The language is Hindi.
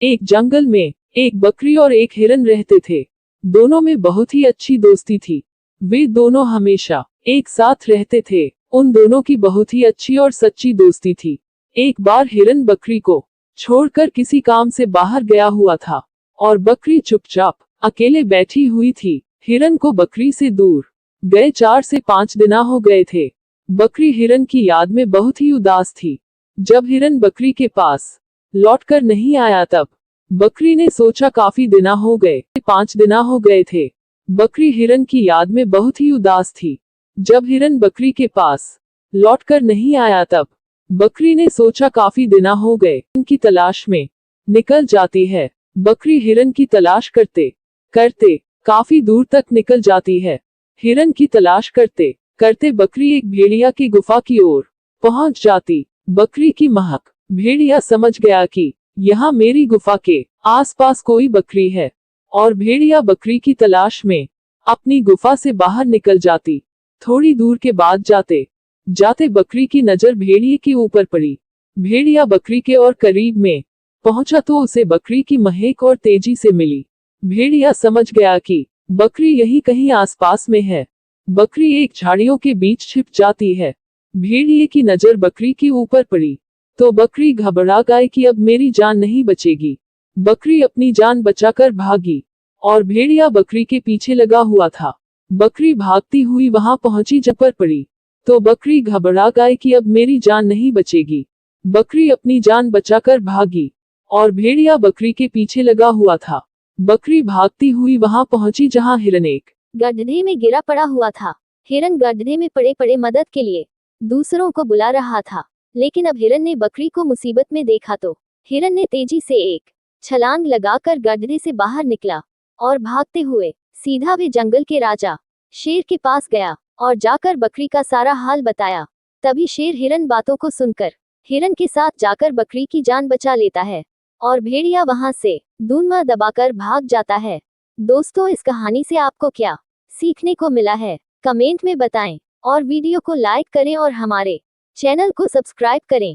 एक जंगल में एक बकरी और एक हिरन रहते थे। दोनों में बहुत ही अच्छी दोस्ती थी। वे दोनों हमेशा एक साथ रहते थे। उन दोनों की बहुत ही अच्छी और सच्ची दोस्ती थी। एक बार हिरन बकरी को छोड़कर किसी काम से बाहर गया हुआ था और बकरी चुपचाप अकेले बैठी हुई थी। हिरन को बकरी से दूर गए 4 से 5 दिन हो गए थे। बकरी हिरन की याद में बहुत ही उदास थी। जब हिरन बकरी के पास लौटकर नहीं आया तब बकरी ने सोचा काफी दिन हो गए, 5 दिन हो गए थे। बकरी हिरन की याद में बहुत ही उदास थी। जब हिरन बकरी के पास लौटकर नहीं आया तब बकरी ने सोचा काफी दिन हो गए, हिरन की तलाश में निकल जाती है। बकरी हिरन की तलाश करते करते काफी दूर तक निकल जाती है। हिरन की तलाश करते करते बकरी एक भेड़िया की गुफा की ओर पहुंच जाती। बकरी की महक भेड़िया समझ गया कि यहाँ मेरी गुफा के आसपास कोई बकरी है और भेड़िया बकरी की तलाश में अपनी गुफा से बाहर निकल जाती। थोड़ी दूर के बाद जाते जाते बकरी की नजर भेड़िए के ऊपर पड़ी। भेड़िया बकरी के और करीब में पहुंचा तो उसे बकरी की महक और तेजी से मिली। भेड़िया समझ गया कि बकरी यहीं कहीं आसपास में है। बकरी एक झाड़ियों के बीच छिप जाती है। भेड़िए की नजर बकरी के ऊपर पड़ी तो बकरी घबरा गई कि अब मेरी जान नहीं बचेगी। बकरी अपनी जान बचाकर भागी और भेड़िया बकरी के पीछे लगा हुआ था। बकरी भागती हुई वहां पहुंची, जब पर पड़ी तो बकरी घबरा गई कि अब मेरी जान नहीं बचेगी। बकरी अपनी जान बचाकर भागी और भेड़िया बकरी के पीछे लगा हुआ था। बकरी भागती हुई वहां पहुंची जहां हिरन एक गड्ढे में गिरा पड़ा हुआ था। हिरन गड्ढे में पड़े पड़े मदद के लिए दूसरों को बुला रहा था, लेकिन अब हिरन ने बकरी को मुसीबत में देखा तो हिरन ने तेजी से एक छलांग लगाकर गड्ढे से बाहर निकला और भागते हुए सीधा वे जंगल के राजा शेर के पास गया और जाकर बकरी का सारा हाल बताया। तभी शेर हिरन बातों को सुनकर हिरन के साथ जाकर बकरी की जान बचा लेता है और भेड़िया वहां से दूनमा दबाकर भाग जाता है। दोस्तों, इस कहानी से आपको क्या सीखने को मिला है, कमेंट में बताएं और वीडियो को लाइक करें और हमारे चैनल को सब्सक्राइब करें।